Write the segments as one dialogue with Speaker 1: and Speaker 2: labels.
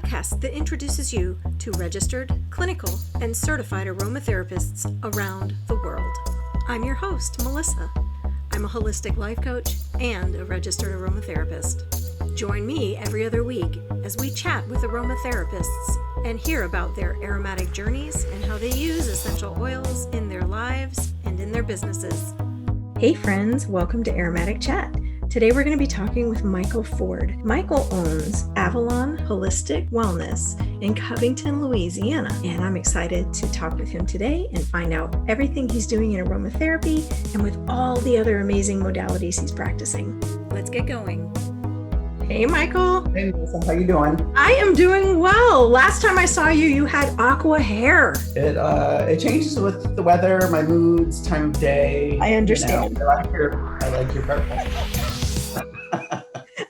Speaker 1: podcast that introduces you to registered, clinical, and certified aromatherapists around the world. I'm your host, Melissa. I'm a holistic life coach and a registered aromatherapist. Join me every other week as we chat with aromatherapists and hear about their aromatic journeys and how they use essential oils in their lives and in their businesses. Hey friends, welcome to Aromatic Chat. Today we're going to be talking with Michael Ford. Michael owns Avalon Holistic Wellness in Covington, Louisiana, and I'm excited to talk with him today and find out everything he's doing in aromatherapy and with all the other amazing modalities he's practicing. Let's get going. Hey, Michael.
Speaker 2: Hey, Melissa, how you doing?
Speaker 1: I am doing well. Last time I saw you, you had aqua hair.
Speaker 2: It changes with the weather, my moods, time of day.
Speaker 1: I understand.
Speaker 2: I like your purple.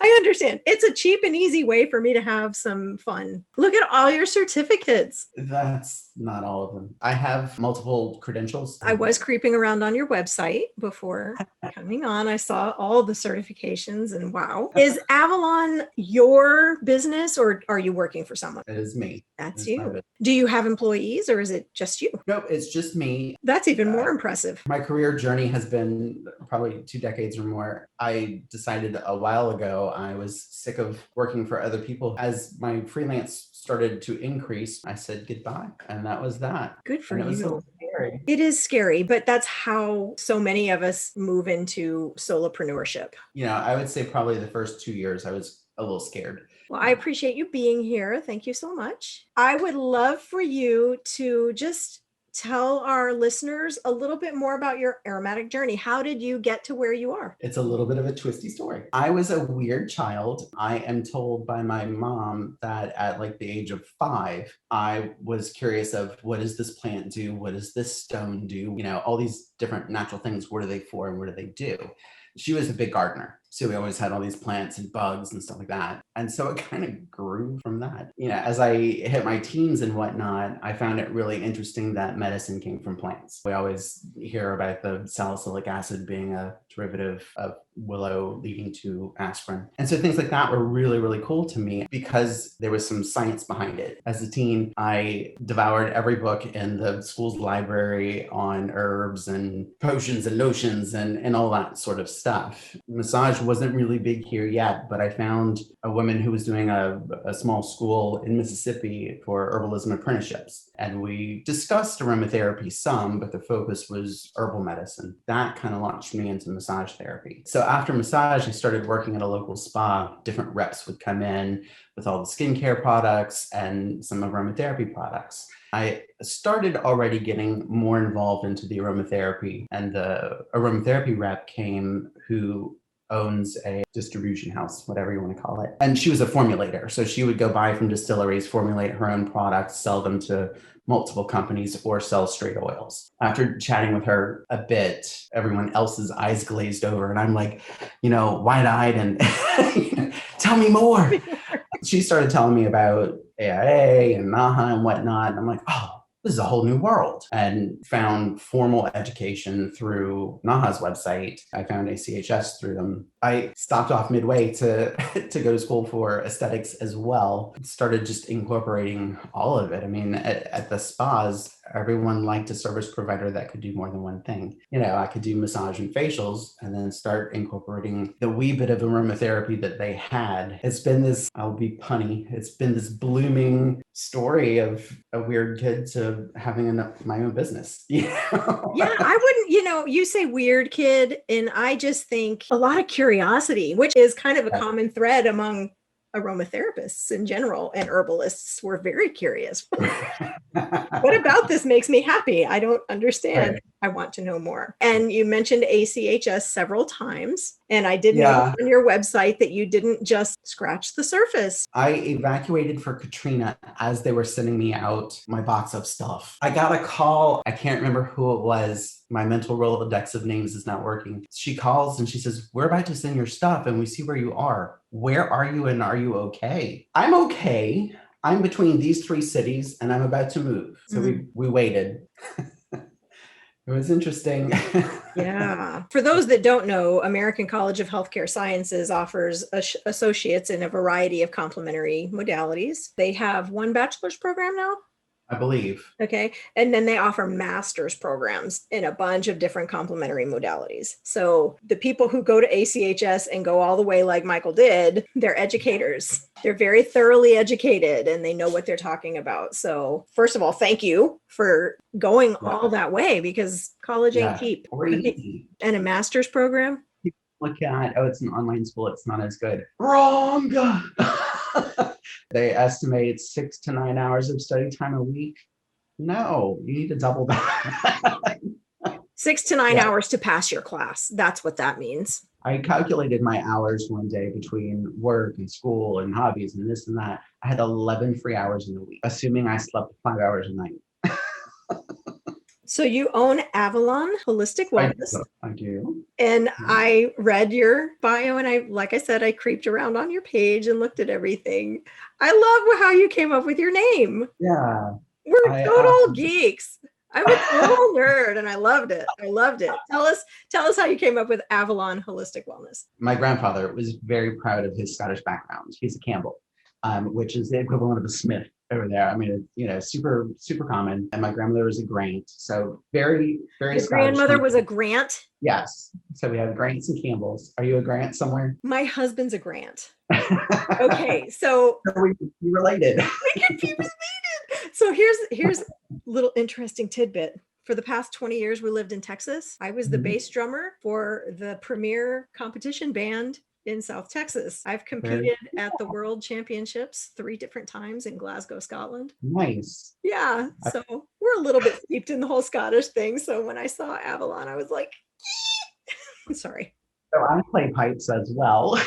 Speaker 1: I understand. It's a cheap and easy way for me to have some fun. Look at all your certificates.
Speaker 2: That's not all of them. I have multiple credentials.
Speaker 1: I was creeping around on your website before coming on. I saw all the certifications and wow. Is Avalon your business or are you working for someone?
Speaker 2: It is me.
Speaker 1: That's you. Do you have employees or is it just you?
Speaker 2: Nope, it's just me.
Speaker 1: That's even more impressive.
Speaker 2: My career journey has been probably 2 decades or more. I decided a while ago I was sick of working for other people. As my freelance started to increase, I said goodbye. And that was that.
Speaker 1: Good for
Speaker 2: you. It was
Speaker 1: you.
Speaker 2: scary.
Speaker 1: It is scary, but that's how so many of us move into solopreneurship.
Speaker 2: I would say probably the first 2 years I was a little scared.
Speaker 1: Well, I appreciate you being here. Thank you so much. I would love for you to just tell our listeners a little bit more about your aromatic journey. How did you get to where you are?
Speaker 2: It's a little bit of a twisty story. I was a weird child. I am told by my mom that at like the age of 5, I was curious of what does this plant do? What does this stone do? All these different natural things. What are they for and what do they do? She was a big gardener. So we always had all these plants and bugs and stuff like that. And so it kind of grew from that. As I hit my teens and whatnot, I found it really interesting that medicine came from plants. We always hear about the salicylic acid being a derivative of willow leading to aspirin. And so things like that were really, really cool to me because there was some science behind it. As a teen, I devoured every book in the school's library on herbs and potions and lotions and all that sort of stuff. Massage wasn't really big here yet, but I found a woman who was doing a small school in Mississippi for herbalism apprenticeships. And we discussed aromatherapy some, but the focus was herbal medicine. That kind of launched me into massage therapy. So after massage, I started working at a local spa. Different reps would come in with all the skincare products and some aromatherapy products. I started already getting more involved into the aromatherapy, and the aromatherapy rep came who owns a distribution house, whatever you want to call it. And she was a formulator. So she would go buy from distilleries, formulate her own products, sell them to multiple companies or sell straight oils. After chatting with her a bit, everyone else's eyes glazed over. And I'm like, wide-eyed and tell me more. She started telling me about AIA and NAHA and whatnot. And I'm like, oh, this is a whole new world, and found formal education through NAHA's website. I found ACHS through them. I stopped off midway to go to school for aesthetics as well. Started just incorporating all of it. I mean, at the spas, everyone liked a service provider that could do more than one thing. I could do massage and facials and then start incorporating the wee bit of aromatherapy that they had. It's been this, I'll be punny, it's been this blooming story of a weird kid to having my own business.
Speaker 1: Yeah, I wouldn't, you say weird kid, and I just think a lot of curiosity, which is kind of a common thread among aromatherapists in general, and herbalists. We're very curious. What about this makes me happy? I don't understand. Right. I want to know more. And you mentioned ACHS several times. And I did notice on your website that you didn't just scratch the surface.
Speaker 2: I evacuated for Katrina as they were sending me out my box of stuff. I got a call. I can't remember who it was. My mental Rolodex of names is not working. She calls and she says, we're about to send your stuff and we see where you are. Where are you and are you okay? I'm okay. I'm between these 3 cities and I'm about to move. So we waited. It was interesting.
Speaker 1: Yeah. For those that don't know, American College of Healthcare Sciences offers associates in a variety of complementary modalities. They have one bachelor's program now.
Speaker 2: I believe.
Speaker 1: Okay. And then they offer master's programs in a bunch of different complementary modalities. So the people who go to ACHS and go all the way like Michael did, they're educators. They're very thoroughly educated and they know what they're talking about. So first of all, thank you for going all that way because college ain't cheap.
Speaker 2: Or easy.
Speaker 1: And a master's program.
Speaker 2: Look at, oh, it's an online school. It's not as good. Wrong. They estimate 6 to 9 hours of study time a week. No, you need to double that.
Speaker 1: 6 to 9 hours to pass your class. That's what that means.
Speaker 2: I calculated my hours one day between work and school and hobbies and this and that. I had 11 free hours in a week, assuming I slept 5 hours a night.
Speaker 1: So you own Avalon Holistic Wellness.
Speaker 2: I do.
Speaker 1: And I read your bio and like I said, I creeped around on your page and looked at everything. I love how you came up with your name.
Speaker 2: Yeah.
Speaker 1: We're total geeks. I'm a total nerd and I loved it. I loved it. Tell us how you came up with Avalon Holistic Wellness.
Speaker 2: My grandfather was very proud of his Scottish background. He's a Campbell, which is the equivalent of a Smith over there. I mean, super, super common. And my grandmother was a Grant. So very, very
Speaker 1: Your grandmother was a Grant?
Speaker 2: Yes. So we have Grants and Campbells. Are you a Grant somewhere?
Speaker 1: My husband's a Grant. Okay. So
Speaker 2: we related.
Speaker 1: We can be related. So here's a little interesting tidbit. For the past 20 years, we lived in Texas. I was the bass drummer for the premier competition band in South Texas. I've competed at the World Championships 3 different times in Glasgow, Scotland.
Speaker 2: Nice.
Speaker 1: Yeah. So we're a little bit steeped in the whole Scottish thing. So when I saw Avalon, I was like, sorry.
Speaker 2: So I play pipes as well.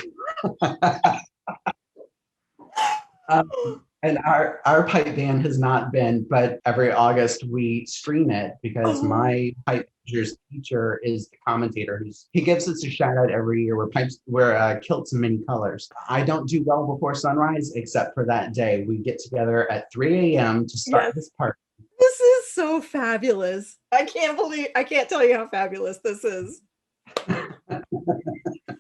Speaker 2: And our pipe band has not been, but every August we stream it because my pipe major's teacher is the commentator. He gives us a shout out every year. We're kilts in many colors. I don't do well before sunrise, except for that day. We get together at 3 a.m. to start this party.
Speaker 1: This is so fabulous. I can't tell you how fabulous this is.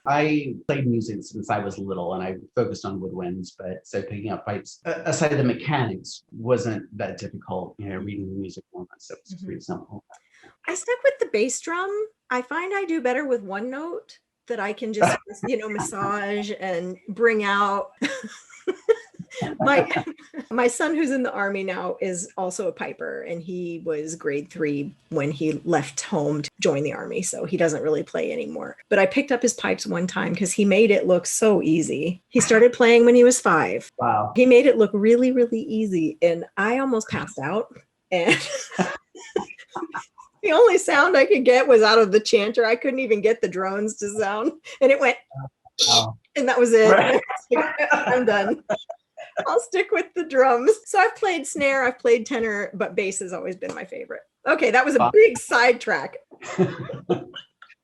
Speaker 2: I played music since I was little and I focused on woodwinds, but so picking up pipes, aside of the mechanics, wasn't that difficult, reading the music so it was pretty simple.
Speaker 1: I stuck with the bass drum. I find I do better with one note that I can just, massage and bring out. My son, who's in the Army now, is also a piper, and he was grade 3 when he left home to join the Army, so he doesn't really play anymore. But I picked up his pipes one time because he made it look so easy. He started playing when he was 5.
Speaker 2: Wow.
Speaker 1: He made it look really, really easy, and I almost passed out. And the only sound I could get was out of the chanter. I couldn't even get the drones to sound, and it went, and that was it. Right. I'm done. I'll stick with the drums. So I've played snare, I've played tenor, but bass has always been my favorite. Okay, that was a big sidetrack.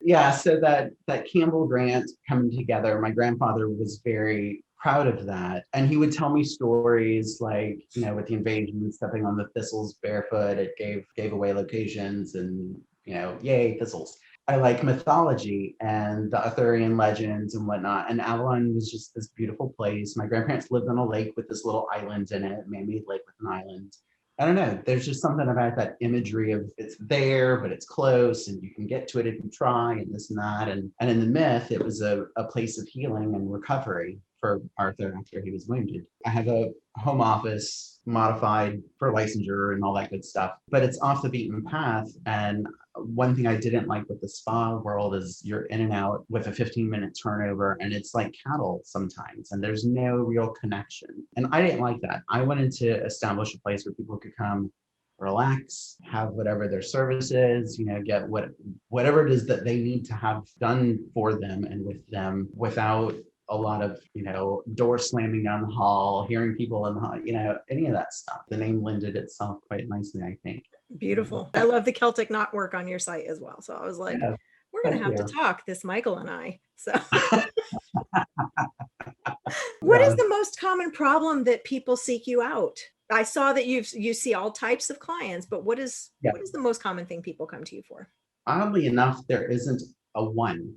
Speaker 2: Yeah, so that Campbell Grant coming together, my grandfather was very proud of that. And he would tell me stories like, with the invasion, stepping on the thistles barefoot, it gave away locations and, yay, thistles. I like mythology and the Arthurian legends and whatnot. And Avalon was just this beautiful place. My grandparents lived on a lake with this little island in it, man-made lake with an island. I don't know. There's just something about that imagery of it's there, but it's close and you can get to it if you try and this and that. And in the myth, it was a place of healing and recovery for Arthur after he was wounded. I have a home office modified for licensure and all that good stuff, but it's off the beaten path. And one thing I didn't like with the spa world is you're in and out with a 15-minute turnover and it's like cattle sometimes and there's no real connection. And I didn't like that. I wanted to establish a place where people could come, relax, have whatever their service is, get whatever it is that they need to have done for them and with them without a lot of, door slamming down the hall, hearing people in the hall, any of that stuff. The name lended itself quite nicely, I think.
Speaker 1: Beautiful. I love the Celtic knotwork on your site as well. So I was like, we're going to have to talk, this Michael and I. So what is the most common problem that people seek you out? I saw that you see all types of clients, but what is the most common thing people come to you for?
Speaker 2: Oddly enough, there isn't a one.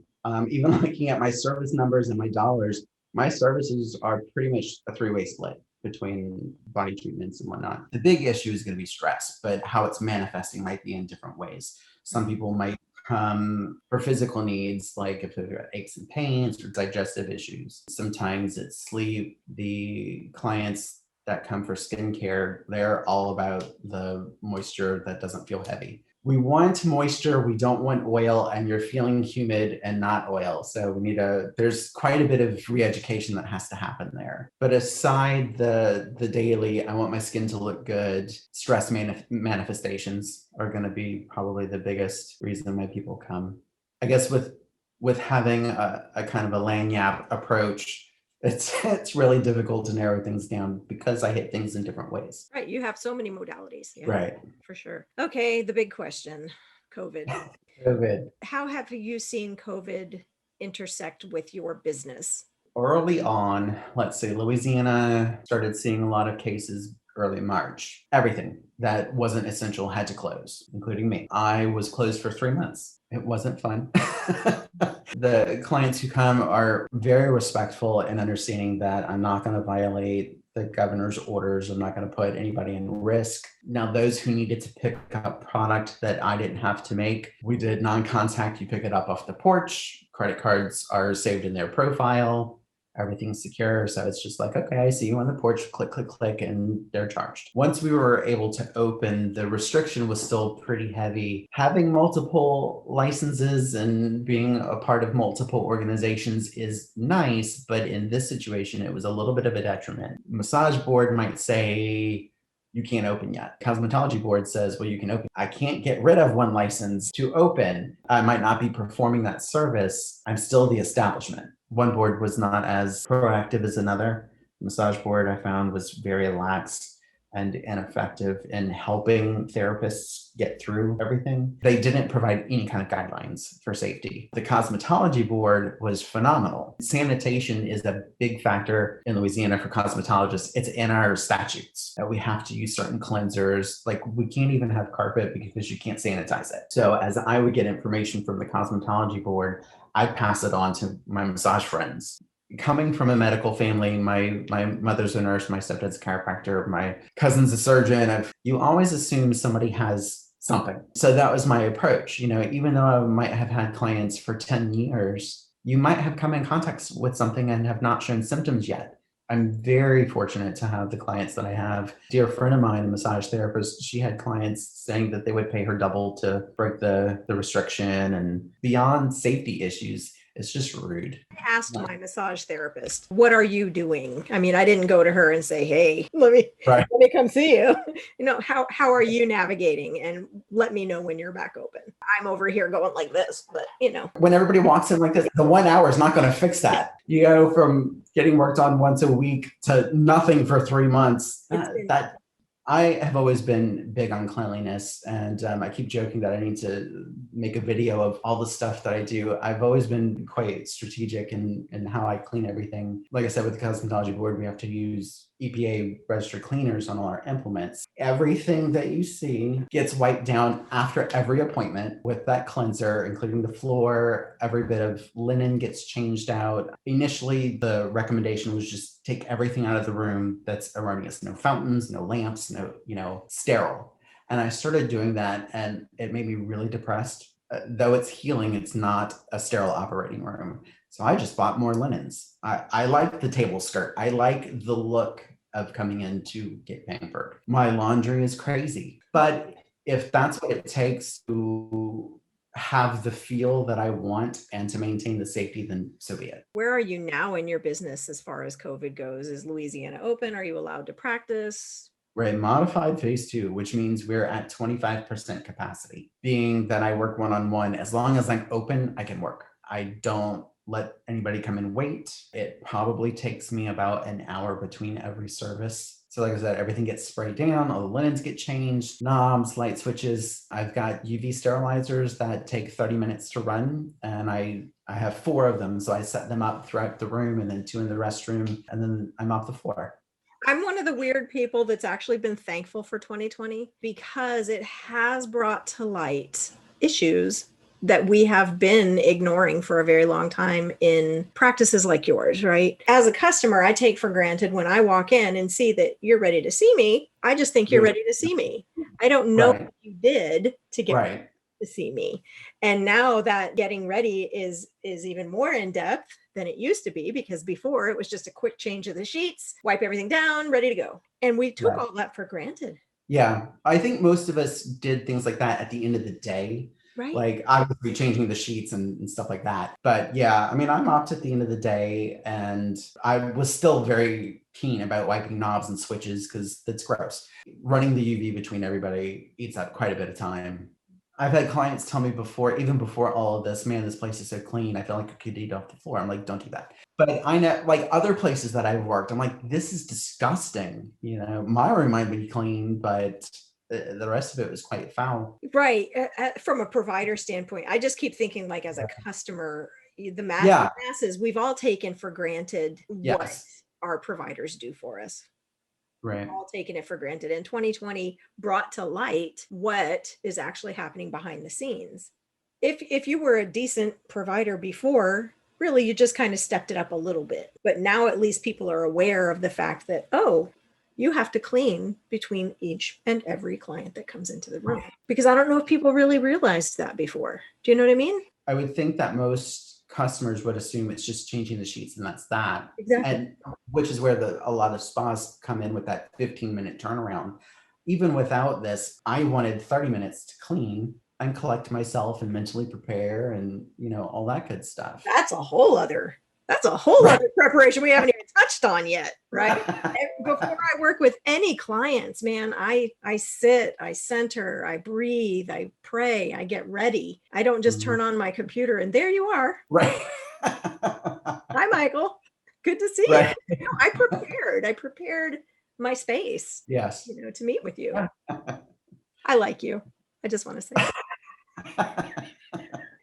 Speaker 2: Even looking at my service numbers and my dollars, my services are pretty much a three-way split between body treatments and whatnot. The big issue is going to be stress, but how it's manifesting might be in different ways. Some people might come for physical needs, like if they've got aches and pains or digestive issues. Sometimes it's sleep. The clients that come for skincare, they're all about the moisture that doesn't feel heavy. We want moisture, we don't want oil, and you're feeling humid and not oil. So there's quite a bit of re-education that has to happen there. But aside the daily, I want my skin to look good, stress manifestations are going to be probably the biggest reason why people come. I guess with having a kind of a lagniappe approach, it's really difficult to narrow things down because I hit things in different ways.
Speaker 1: Right. You have so many modalities. Yeah,
Speaker 2: right.
Speaker 1: For sure. Okay. The big question, COVID.
Speaker 2: COVID.
Speaker 1: How have you seen COVID intersect with your business?
Speaker 2: Early on, let's say Louisiana started seeing a lot of cases early March. Everything that wasn't essential had to close, including me. I was closed for 3 months. It wasn't fun. The clients who come are very respectful and understanding that I'm not going to violate the governor's orders. I'm not going to put anybody in risk. Now, those who needed to pick up product that I didn't have to make, we did non-contact. You pick it up off the porch. Credit cards are saved in their profile. Everything's secure. So it's just like, okay, I see you on the porch, click, click, click, and they're charged. Once we were able to open, the restriction was still pretty heavy. Having multiple licenses and being a part of multiple organizations is nice, but in this situation, it was a little bit of a detriment. Massage board might say, you can't open yet. Cosmetology board says, well, you can open. I can't get rid of one license to open. I might not be performing that service. I'm still the establishment. One board was not as proactive as another. The massage board I found was very lax and ineffective in helping therapists get through everything. They didn't provide any kind of guidelines for safety. The cosmetology board was phenomenal. Sanitation is a big factor in Louisiana for cosmetologists. It's in our statutes that we have to use certain cleansers. Like we can't even have carpet because you can't sanitize it. So as I would get information from the cosmetology board, I'd pass it on to my massage friends. Coming from a medical family, my mother's a nurse, my stepdad's a chiropractor, my cousin's a surgeon. You always assume somebody has something. So that was my approach. Even though I might have had clients for 10 years, you might have come in contact with something and have not shown symptoms yet. I'm very fortunate to have the clients that I have. Dear friend of mine, a massage therapist, she had clients saying that they would pay her double to break the restriction, and beyond safety issues, it's just rude.
Speaker 1: I asked my massage therapist, what are you doing? I mean, I didn't go to her and say, hey, let me come see you. How are you navigating? And let me know when you're back open. I'm over here going like this, but
Speaker 2: When everybody walks in like this, the 1 hour is not going to fix that. You go from getting worked on once a week to nothing for 3 months. That I have always been big on cleanliness, and I keep joking that I need to make a video of all the stuff that I do. I've always been quite strategic in how I clean everything. Like I said, with the cosmetology board, we have to use EPA registered cleaners on all our implements. Everything that you see gets wiped down after every appointment with that cleanser, including the floor. Every bit of linen gets changed out. Initially, the recommendation was just take everything out of the room that's erroneous. No fountains, no lamps, no sterile. And I started doing that, and it made me really depressed. Though it's healing, it's not a sterile operating room. So I just bought more linens. I like the table skirt. I like the look of coming in to get pampered. My laundry is crazy. But if that's what it takes to have the feel that I want and to maintain the safety, then so be it.
Speaker 1: Where are you now in your business as far as COVID goes? Is Louisiana open? Are you allowed to practice?
Speaker 2: We're in modified phase 2, which means we're at 25% capacity. Being that I work one-on-one, as long as I'm open, I can work. I don't let anybody come and wait. It probably takes me about an hour between every service. So like I said, everything gets sprayed down, all the linens get changed, knobs, light switches. I've got UV sterilizers that take 30 minutes to run, and I have 4 of them. So I set them up throughout the room and then 2 in the restroom, and then I'm off the floor.
Speaker 1: I'm one of the weird people that's actually been thankful for 2020 because it has brought to light issues that we have been ignoring for a very long time in practices like yours, right? As a customer, I take for granted when I walk in and see that you're ready to see me. I just think you're ready to see me. I don't know
Speaker 2: Right.
Speaker 1: what you did to get
Speaker 2: Right.
Speaker 1: to see me. And now that getting ready is even more in depth than it used to be, because before it was just a quick change of the sheets, wipe everything down, ready to go. And we took all that for granted.
Speaker 2: Yeah. I think most of us did things like that at the end of the day.
Speaker 1: Right.
Speaker 2: Like obviously changing the sheets and stuff like that. But yeah, I mean, I mopped at the end of the day and I was still very keen about wiping knobs and switches because that's gross. Running the UV between everybody eats up quite a bit of time. I've had clients tell me before, even before all of this, man, this place is so clean. I feel like I could eat off the floor. I'm like, don't do that. But I know, like other places that I've worked, I'm like, this is disgusting. You know, my room might be clean, but the rest of it was quite foul.
Speaker 1: Right. From a provider standpoint, I just keep thinking, like, as a customer, the
Speaker 2: Yeah.
Speaker 1: masses, we've all taken for granted what
Speaker 2: Yes.
Speaker 1: our providers do for us.
Speaker 2: Right.
Speaker 1: All taken it for granted. And 2020 brought to light what is actually happening behind the scenes. If you were a decent provider before, really you just kind of stepped it up a little bit. But now at least people are aware of the fact that, oh, you have to clean between each and every client that comes into the room. Because I don't know if people really realized that before. Do you know what I mean?
Speaker 2: I would think that most customers would assume it's just changing the sheets and that's that.
Speaker 1: Exactly.
Speaker 2: And which is where a lot of spas come in with that 15-minute turnaround. Even without this, I wanted 30 minutes to clean and collect myself and mentally prepare and, you know, all that good stuff.
Speaker 1: That's a whole other preparation we haven't even touched on yet, right? Before I work with any clients, man, I sit, I center, I breathe, I pray, I get ready. I don't just turn on my computer and there you are.
Speaker 2: Right.
Speaker 1: Hi, Michael. Good to see
Speaker 2: Right.
Speaker 1: you. No, I prepared my space.
Speaker 2: Yes.
Speaker 1: You know, to meet with you. I like you. I just want to say.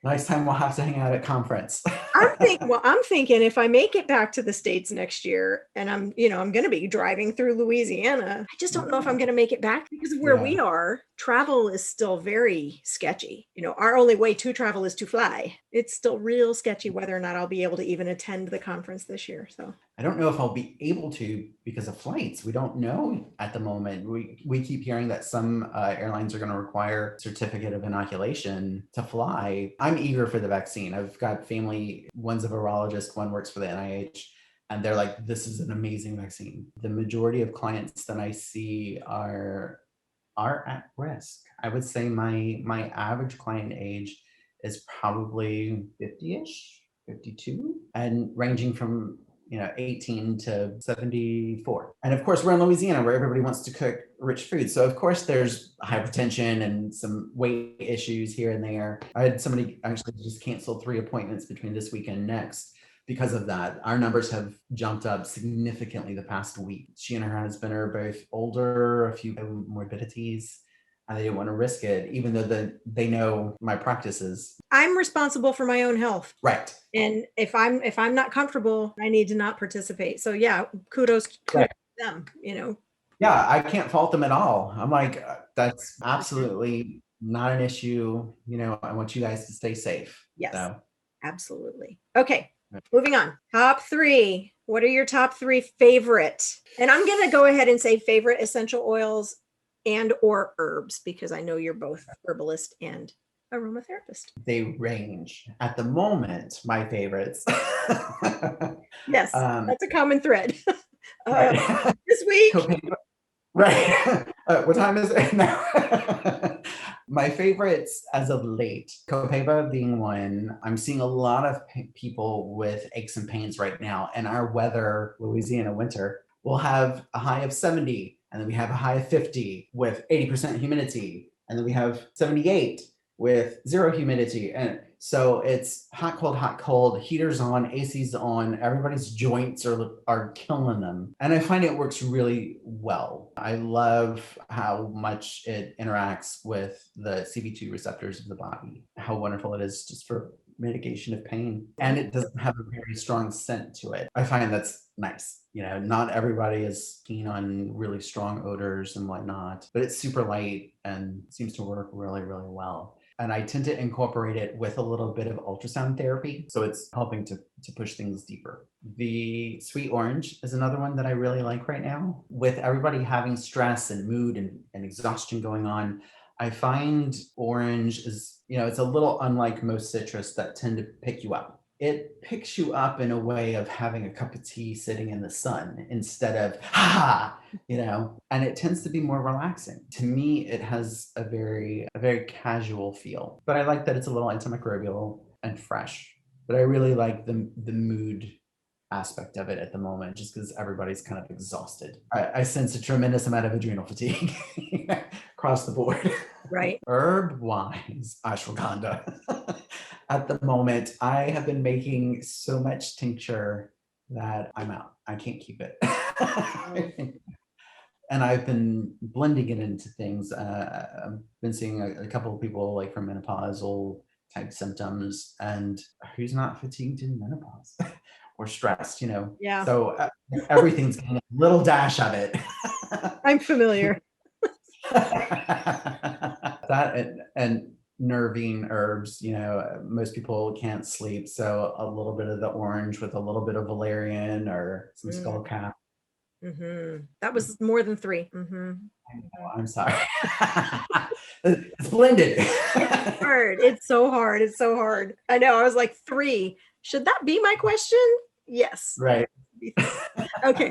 Speaker 2: Next time we'll have to hang out at conference.
Speaker 1: I'm thinking if I make it back to the States next year and I'm going to be driving through Louisiana, I just don't know if I'm going to make it back because of where we are. Travel is still very sketchy. You know, our only way to travel is to fly. It's still real sketchy whether or not I'll be able to even attend the conference this year. So
Speaker 2: I don't know if I'll be able to because of flights. We don't know at the moment. We keep hearing that some airlines are going to require certificate of inoculation to fly. I'm eager for the vaccine. I've got family, one's a virologist, one works for the NIH, and they're like, this is an amazing vaccine. The majority of clients that I see are at risk. I would say my average client age is probably 50-ish, 52, and ranging from 18 to 74. And of course, we're in Louisiana where everybody wants to cook rich food. So of course there's hypertension and some weight issues here and there. I had somebody actually just cancel 3 appointments between this week and next because of that. Our numbers have jumped up significantly the past week. She and her husband are both older, a few morbidities, and they didn't want to risk it, even though they know my practices.
Speaker 1: I'm responsible for my own health.
Speaker 2: Right.
Speaker 1: And if I'm not comfortable, I need to not participate. So yeah, kudos to them,
Speaker 2: Yeah, I can't fault them at all. I'm like, that's absolutely not an issue. I want you guys to stay safe.
Speaker 1: Yes,
Speaker 2: so.
Speaker 1: Absolutely. Okay, moving on. Top 3. What are your top 3 favorite? And I'm going to go ahead and say favorite essential oils and or herbs because I know you're both herbalist and aromatherapist.
Speaker 2: They range. At the moment, my favorites.
Speaker 1: Yes, that's a common thread.
Speaker 2: Right.
Speaker 1: This week.
Speaker 2: Right. What time is it now? My favorites as of late, Copaiba being one. I'm seeing a lot of people with aches and pains right now. And our weather, Louisiana winter, will have a high of 70. And then we have a high of 50 with 80% humidity. And then we have 78 with 0 humidity. And so it's hot, cold, heaters on, AC's on, everybody's joints are killing them. And I find it works really well. I love how much it interacts with the CB2 receptors of the body, how wonderful it is just for mitigation of pain. And it doesn't have a very strong scent to it. I find that's nice. Not everybody is keen on really strong odors and whatnot, but it's super light and seems to work really, really well. And I tend to incorporate it with a little bit of ultrasound therapy. So it's helping to push things deeper. The sweet orange is another one that I really like right now. With everybody having stress and mood and exhaustion going on, I find orange is, it's a little unlike most citrus that tend to pick you up. It picks you up in a way of having a cup of tea sitting in the sun instead of, and it tends to be more relaxing. To me, it has a very casual feel, but I like that it's a little antimicrobial and fresh. But I really like the mood aspect of it at the moment, just because everybody's kind of exhausted. I sense a tremendous amount of adrenal fatigue across the board.
Speaker 1: Right.
Speaker 2: Herb-wise, ashwagandha. At the moment, I have been making so much tincture that I'm out. I can't keep it. And I've been blending it into things. I've been seeing a couple of people like from menopausal type symptoms, and who's not fatigued in menopause or stressed,
Speaker 1: Yeah.
Speaker 2: So everything's getting a little dash of it.
Speaker 1: I'm familiar.
Speaker 2: That and nervine herbs, most people can't sleep. So a little bit of the orange with a little bit of valerian or some skullcap.
Speaker 1: That was more than 3.
Speaker 2: I'm sorry. It's blended.
Speaker 1: Hard. It's so hard. It's so hard. I know. I was like 3. Should that be my question? Yes.
Speaker 2: Right.
Speaker 1: Okay.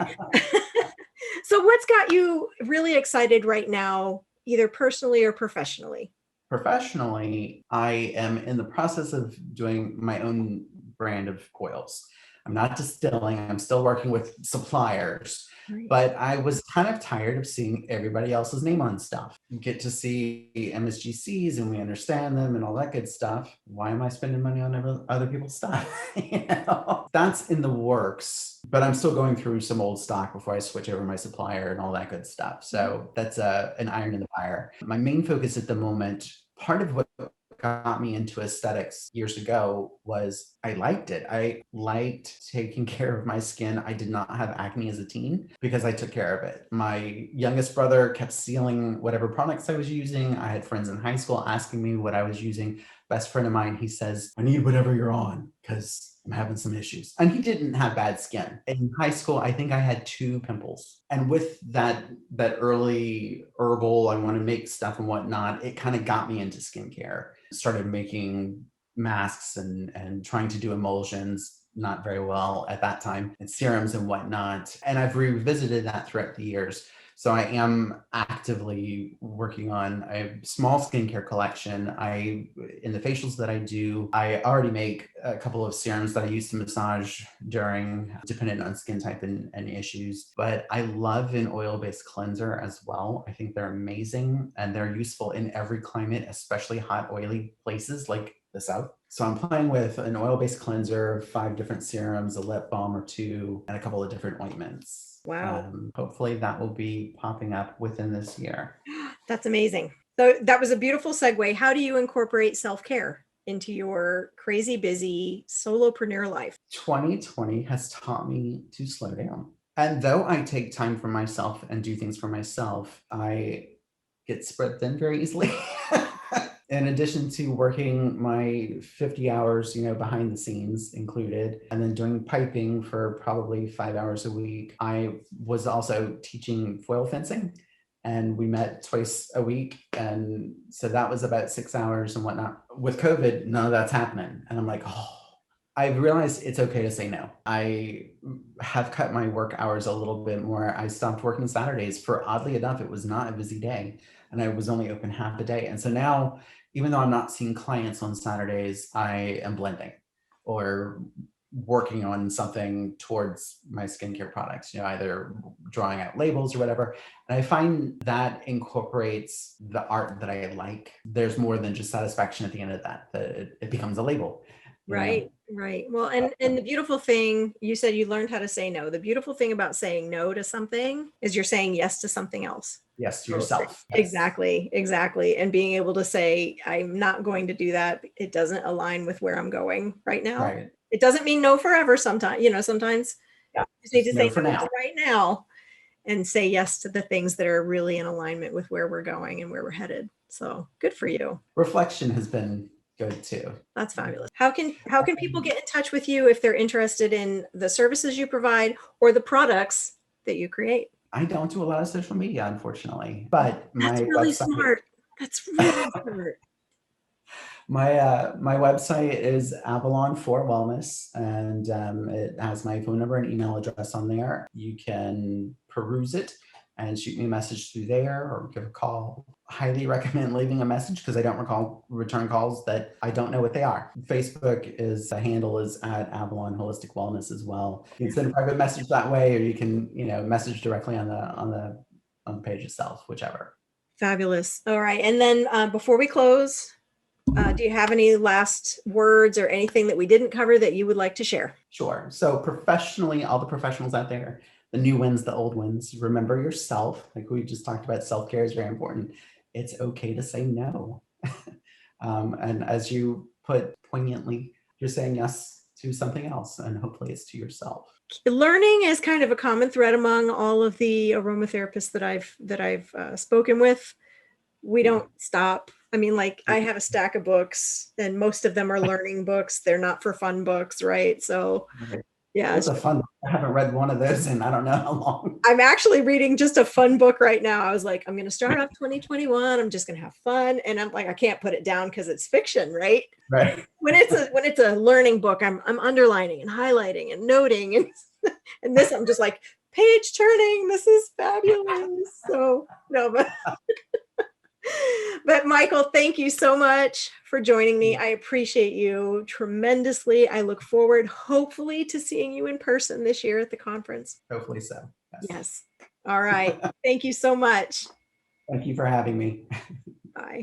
Speaker 1: So what's got you really excited right now, either personally or professionally?
Speaker 2: Professionally, I am in the process of doing my own brand of oils. I'm not distilling, I'm still working with suppliers, but I was kind of tired of seeing everybody else's name on stuff. You get to see MSGCs and we understand them and all that good stuff. Why am I spending money on other people's stuff? That's in the works, but I'm still going through some old stock before I switch over my supplier and all that good stuff. So that's an iron in the fire. My main focus at the moment, part of what got me into aesthetics years ago was I liked it. I liked taking care of my skin. I did not have acne as a teen because I took care of it. My youngest brother kept stealing whatever products I was using. I had friends in high school asking me what I was using. Best friend of mine, he says, I need whatever you're on because I'm having some issues. And he didn't have bad skin. In high school, I think I had 2 pimples. And with that early herbal, I want to make stuff and whatnot, it kind of got me into skincare. Started making masks and trying to do emulsions, not very well at that time, and serums and whatnot. And I've revisited that throughout the years. So I am actively working on a small skincare collection. In the facials that I do, I already make a couple of serums that I use to massage during, dependent on skin type and issues. But I love an oil-based cleanser as well. I think they're amazing and they're useful in every climate, especially hot, oily places like the South. So I'm playing with an oil-based cleanser, 5 different serums, a lip balm or 2, and a couple of different ointments.
Speaker 1: Wow.
Speaker 2: Hopefully that will be popping up within this year.
Speaker 1: That's amazing. So that was a beautiful segue. How do you incorporate self-care into your crazy busy solopreneur life?
Speaker 2: 2020 has taught me to slow down. And though I take time for myself and do things for myself, I get spread thin very easily. In addition to working my 50 hours, behind the scenes included, and then doing piping for probably 5 hours a week, I was also teaching foil fencing, and we met twice a week. And so that was about 6 hours and whatnot. With COVID, none of that's happening. And I'm like, I've realized it's okay to say no. I have cut my work hours a little bit more. I stopped working Saturdays for, oddly enough, it was not a busy day and I was only open half a day. And so now, even though I'm not seeing clients on Saturdays, I am blending or working on something towards my skincare products, either drawing out labels or whatever. And I find that incorporates the art that I like. There's more than just satisfaction at the end of that it becomes a label.
Speaker 1: Right. Right. Well, and the beautiful thing, you said you learned how to say no. The beautiful thing about saying no to something is you're saying yes to something else.
Speaker 2: Yes, to
Speaker 1: So,
Speaker 2: yourself. Yes.
Speaker 1: exactly. Exactly. And being able to say, I'm not going to do that. It doesn't align with where I'm going right now.
Speaker 2: Right.
Speaker 1: It doesn't mean no forever. Sometimes, sometimes
Speaker 2: Yeah.
Speaker 1: you just need to
Speaker 2: No
Speaker 1: say
Speaker 2: for
Speaker 1: no
Speaker 2: now.
Speaker 1: right now and say yes to the things that are really in alignment with where we're going and where we're headed. So good for you.
Speaker 2: Reflection has been good too.
Speaker 1: That's fabulous. How can people get in touch with you if they're interested in the services you provide or the products that you create?
Speaker 2: I don't do a lot of social media, unfortunately, but
Speaker 1: That's
Speaker 2: my
Speaker 1: really
Speaker 2: website,
Speaker 1: smart. That's really smart.
Speaker 2: my website is Avalon for Wellness, and it has my phone number and email address on there. You can peruse it and shoot me a message through there or give a call. Highly recommend leaving a message because I don't recall return calls that I don't know what they are. Facebook is the handle is at Avalon Holistic Wellness as well. You can send a private message that way, or you can message directly on the page itself, whichever.
Speaker 1: Fabulous. All right. And then before we close, do you have any last words or anything that we didn't cover that you would like to share?
Speaker 2: Sure. So professionally, all the professionals out there, the new ones, the old ones, remember yourself. Like we just talked about, self-care is very important. It's okay to say no. And as you put poignantly, you're saying yes to something else, and hopefully it's to yourself.
Speaker 1: Learning is kind of a common thread among all of the aromatherapists that I've spoken with. We don't stop. I mean, like I have a stack of books and most of them are learning books. They're not for fun books, right? So yeah,
Speaker 2: It's a fun book. I haven't read one of those in I don't know how long.
Speaker 1: I'm actually reading just a fun book right now. I was like, I'm going to start off 2021. I'm just going to have fun. And I'm like, I can't put it down because it's fiction, right?
Speaker 2: Right.
Speaker 1: When it's a learning book, I'm underlining and highlighting and noting. And this, I'm just like, page turning. This is fabulous. So no, but Michael, thank you so much for joining me. I appreciate you tremendously. I look forward, hopefully, to seeing you in person this year at the conference.
Speaker 2: Hopefully so.
Speaker 1: Yes. All right. Thank you so much.
Speaker 2: Thank you for having me.
Speaker 1: Bye.